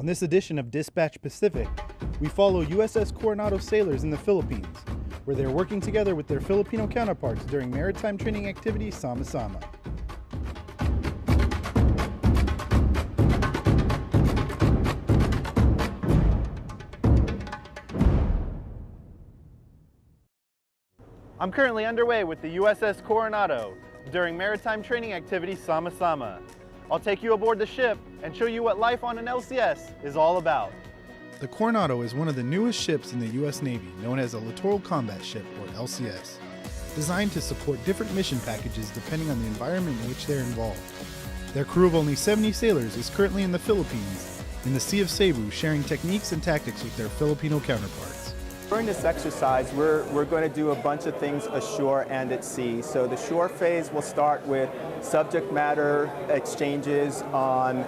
On this edition of Dispatch Pacific, we follow USS Coronado sailors in the Philippines, where they're working together with their Filipino counterparts during maritime training activity Sama-Sama. I'm currently underway with the USS Coronado during maritime training activity Sama-Sama. I'll take you aboard the ship and show you what life on an LCS is all about. The Coronado is one of the newest ships in the U.S. Navy, known as a Littoral Combat Ship, or LCS, designed to support different mission packages depending on the environment in which they're involved. Their crew of only 70 sailors is currently in the Philippines, in the Sea of Cebu, sharing techniques and tactics with their Filipino counterparts. During this exercise, we're going to do a bunch of things ashore and at sea. So the shore phase will start with subject matter exchanges on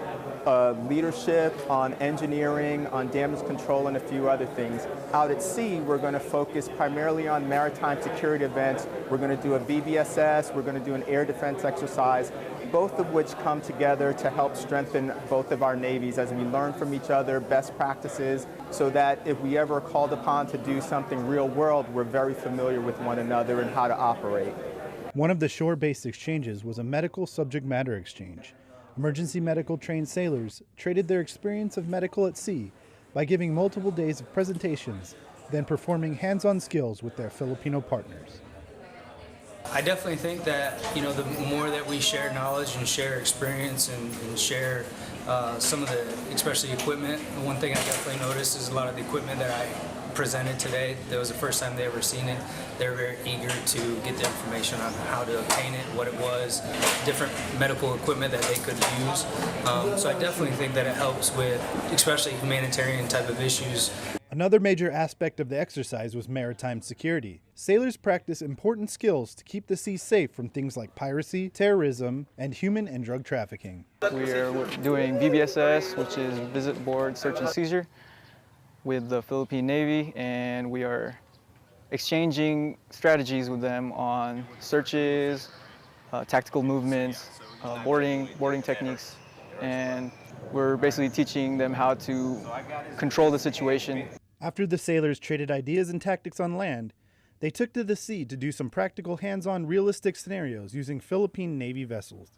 leadership, on engineering, on damage control, and a few other things. Out at sea, we're going to focus primarily on maritime security events. We're going to do a VBSS, we're going to do an air defense exercise, both of which come together to help strengthen both of our navies as we learn from each other best practices, so that if we ever are called upon to do something real world, we're very familiar with one another and how to operate. One of the shore-based exchanges was a medical subject matter exchange. Emergency medical trained sailors traded their experience of medical at sea by giving multiple days of presentations, then performing hands-on skills with their Filipino partners. I definitely think that, the more that we share knowledge and share experience and share some of the, especially equipment, one thing I definitely noticed is a lot of the equipment that I presented today, that was the first time they ever seen it. They're very eager to get the information on how to obtain it, what it was, different medical equipment that they could use. So I definitely think that it helps with, especially humanitarian type of issues. Another major aspect of the exercise was maritime security. Sailors practice important skills to keep the sea safe from things like piracy, terrorism, and human and drug trafficking. We're doing VBSS, which is Visit Board Search and Seizure, with the Philippine Navy, and we are exchanging strategies with them on searches, tactical movements, boarding techniques, and we're basically teaching them how to control the situation. After the sailors traded ideas and tactics on land, they took to the sea to do some practical hands-on realistic scenarios using Philippine Navy vessels.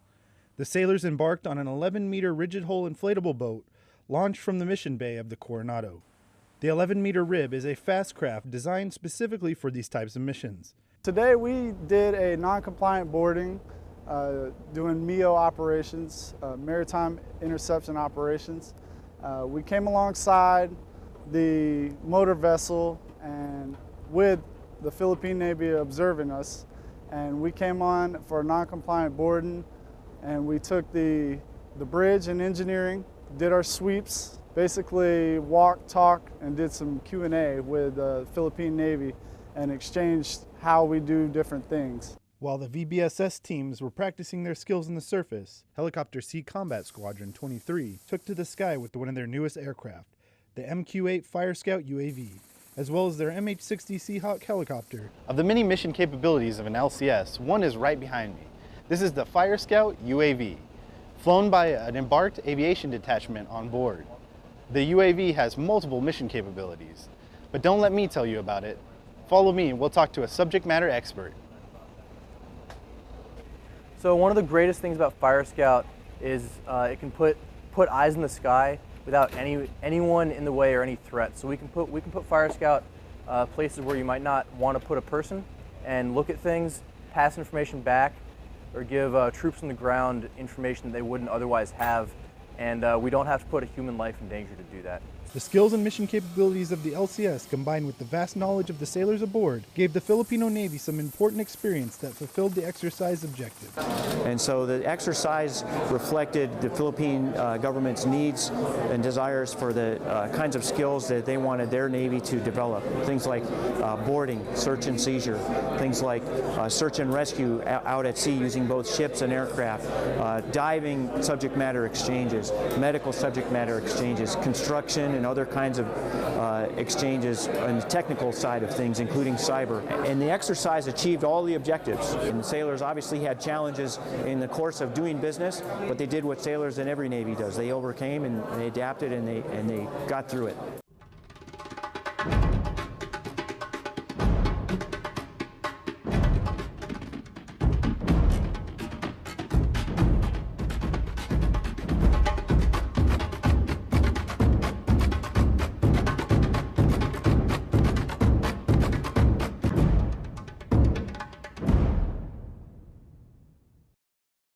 The sailors embarked on an 11-meter rigid hull inflatable boat launched from the mission bay of the Coronado. The 11-meter rib is a fast craft designed specifically for these types of missions. Today we did a non-compliant boarding, doing MEO operations, maritime interception operations. We came alongside the motor vessel and with the Philippine Navy observing us, and we came on for a non-compliant boarding, and we took the bridge and engineering, did our sweeps, basically walked, talked, and did some Q&A with the Philippine Navy and exchanged how we do different things. While the VBSS teams were practicing their skills on the surface, Helicopter Sea Combat Squadron 23 took to the sky with one of their newest aircraft, the MQ-8 Fire Scout UAV, as well as their MH-60 Seahawk helicopter. Of the many mission capabilities of an LCS, one is right behind me. This is the Fire Scout UAV, flown by an embarked aviation detachment on board. The UAV has multiple mission capabilities, but don't let me tell you about it. Follow me and we'll talk to a subject matter expert. So one of the greatest things about Fire Scout is it can put eyes in the sky without anyone in the way or any threat. So we can put Fire Scout places where you might not want to put a person and look at things, pass information back, or give troops on the ground information that they wouldn't otherwise have. And we don't have to put a human life in danger to do that. The skills and mission capabilities of the LCS, combined with the vast knowledge of the sailors aboard, gave the Filipino Navy some important experience that fulfilled the exercise objective. And so the exercise reflected the Philippine government's needs and desires for the kinds of skills that they wanted their Navy to develop. Things like boarding, search and seizure, things like search and rescue out at sea using both ships and aircraft, diving subject matter exchanges, medical subject matter exchanges, construction and other kinds of exchanges on the technical side of things, including cyber. And the exercise achieved all the objectives. And sailors obviously had challenges in the course of doing business, but they did what sailors in every Navy does. They overcame and they adapted and they got through it.